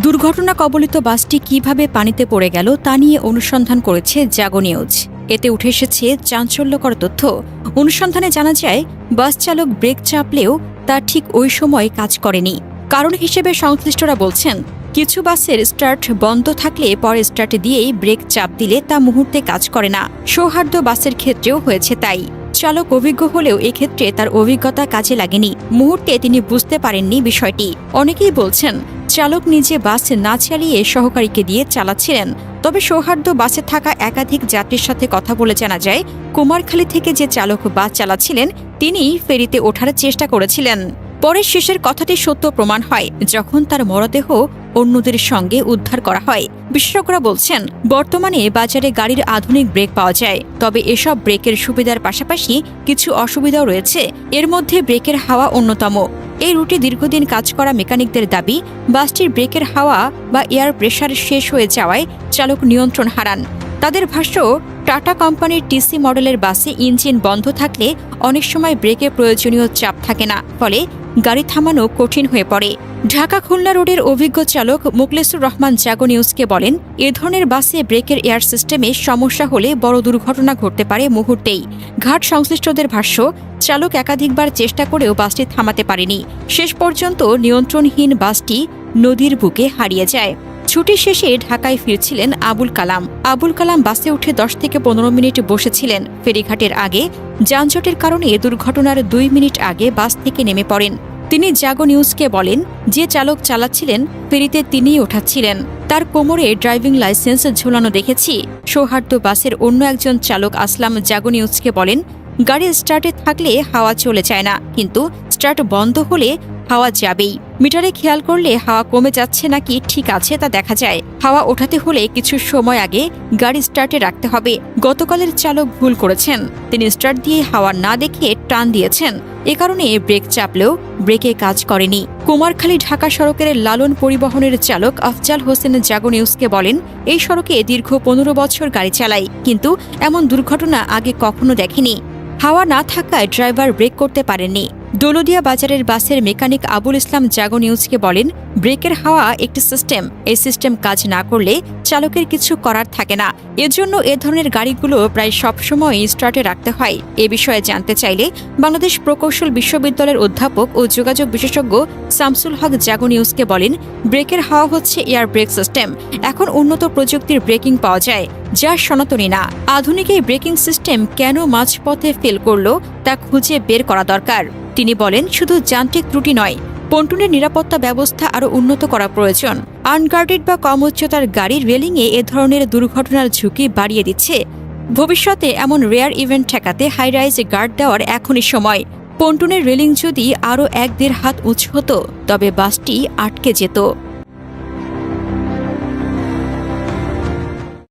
দুর্ঘটনা কবলিত বাসটি কিভাবে পানিতে পড়ে গেল তা নিয়ে অনুসন্ধান করেছে জাগো নিউজ। এতে উঠে এসেছে চাঞ্চল্যকর তথ্য। অনুসন্ধানে জানা যায়, বাস চালক ব্রেক চাপলেও তা ঠিক ওই সময় কাজ করেনি। কারণ হিসেবে সংশ্লিষ্টরা বলছেন, কিছু বাসের স্টার্ট বন্ধ থাকলে পরে স্টার্ট দিয়েই ব্রেক চাপ দিলে তা মুহূর্তে কাজ করে না। সৌহার্দ্য বাসের ক্ষেত্রেও হয়েছে তাই। চালক অভিজ্ঞ হলেও এক্ষেত্রে তার অভিজ্ঞতা কাজে লাগেনি। মুহূর্তে তিনি বুঝতে পারেননি বিষয়টি। অনেকেই বলছেন, চালক নিজে বাস না চালিয়ে সহকারীকে দিয়ে চালাচ্ছিলেন। তবে সৌহার্দ্য বাসে থাকা একাধিক যাত্রীর সাথে কথা বলে জানা যায়, কুমারখালী থেকে যে চালক বাস চালাচ্ছিলেন তিনি ফেরিতে ওঠার চেষ্টা করেছিলেন। পরে শেষের কথাটি সত্য প্রমাণ হয় যখন তার মরদেহ অন্যদের সঙ্গে উদ্ধার করা হয়। বিশেষজ্ঞরা বলছেন, বর্তমানে বাজারে গাড়ির আধুনিক ব্রেক পাওয়া যায়, তবে এসব ব্রেকের সুবিধার পাশাপাশি কিছু অসুবিধাও রয়েছে। এর মধ্যে ব্রেকের হাওয়া অন্যতম। এই রুটে দীর্ঘদিন কাজ করা মেকানিকদের দাবি, বাসটির ব্রেকের হাওয়া বা এয়ার প্রেশার শেষ হয়ে যাওয়ায় চালক নিয়ন্ত্রণ হারান। তাদের ভাষ্য, টাটা কোম্পানির টিসি মডেলের বাসে ইঞ্জিন বন্ধ থাকলে অনেক সময় ব্রেকের প্রয়োজনীয় চাপ থাকে না, ফলে গাড়ি থামানো কঠিন হয়ে পড়ে। ঢাকা খুলনা রোডের অভিজ্ঞ চালক মুখলেসুর রহমান জাগো নিউজকে বলেন, এ ধরনের বাসে ব্রেকের এয়ার সিস্টেমে সমস্যা হলে বড় দুর্ঘটনা ঘটতে পারে মুহূর্তেই। ঘাট সংশ্লিষ্টদের ভাষ্য, চালক একাধিকবার চেষ্টা করেও বাসটি থামাতে পারেনি। শেষ পর্যন্ত নিয়ন্ত্রণহীন বাসটি নদীর বুকে হারিয়ে যায়। ছুটি শেষে ঢাকায় ফিরছিলেন আবুল কালাম। আবুল কালাম বাসে উঠে 10 থেকে 15 মিনিট বসেছিলেন। ফেরিঘাটের আগে যানজটের কারণে দুর্ঘটনার 2 মিনিট আগে বাস থেকে নেমে পড়েন। তিনি জাগো নিউজকে বলেন, যে চালক চালাচ্ছিলেন ফেরিতে তিনিই ওঠাচ্ছিলেন। তার কোমরে ড্রাইভিং লাইসেন্স ঝোলানো দেখেছি। সৌহার্দ্য বাসের অন্য একজন চালক আসলাম জাগো নিউজকে বলেন, গাড়ি স্টার্টে থাকলে হাওয়া চলে যায় না, কিন্তু স্টার্ট বন্ধ হলে হাওয়া যাবেই। মিটারে খেয়াল করলে হাওয়া কমে যাচ্ছে নাকি ঠিক আছে তা দেখা যায়। হাওয়া ওঠাতে হলে কিছু সময় আগে গাড়ি স্টার্টে রাখতে হবে। গতকালের চালক ভুল করেছেন। তিনি স্টার্ট দিয়ে হাওয়া না দেখে টান দিয়েছেন। এ কারণে ব্রেক চাপলেও ব্রেকে কাজ করেনি। কুমারখালী ঢাকা সড়কের লালন পরিবহনের চালক আফজাল হোসেন জাগো নিউজকে বলেন, এই সড়কে দীর্ঘ 15 বছর গাড়ি চালাই, কিন্তু এমন দুর্ঘটনা আগে কখনো দেখিনি। হাওয়া না থাকায় ড্রাইভার ব্রেক করতে পারেননি। দৌলদিয়া বাজারের বাসের মেকানিক আবুল ইসলাম জাগো নিউজকে বলেন, ব্রেকের হাওয়া একটি সিস্টেম। এই সিস্টেম কাজ না করলে চালকের কিছু করার থাকে না। এজন্য এ ধরনের গাড়িগুলো প্রায় সবসময় স্টার্টে রাখতে হয়। এ বিষয়ে জানতে চাইলে বাংলাদেশ প্রকৌশল বিশ্ববিদ্যালয়ের অধ্যাপক ও যোগাযোগ বিশেষজ্ঞ শামসুল হক জাগো নিউজকে বলেন, ব্রেকের হাওয়া হচ্ছে এয়ার ব্রেক সিস্টেম। এখন উন্নত প্রযুক্তির ব্রেকিং পাওয়া যায়, যা সনাতনী না। আধুনিক এই ব্রেকিং সিস্টেম কেন মাঝপথে ফেল করল তা খুঁজে বের করা দরকার। তিনি বলেন, শুধু যান্ত্রিক ত্রুটি নয়, পন্টুনের নিরাপত্তা ব্যবস্থা আরও উন্নত করা প্রয়োজন। আনগার্ডেড বা কম উচ্চতার গাড়ির রেলিংয়ে এ ধরনের দুর্ঘটনার ঝুঁকি বাড়িয়ে দিচ্ছে। ভবিষ্যতে এমন রেয়ার ইভেন্ট ঠেকাতে হাইরাইজ গার্ড দেওয়ার এখনই সময়। পন্টুনের রেলিং যদি আরও 1-1.5 হাত উঁচু হতো, তবে বাসটি আটকে যেত।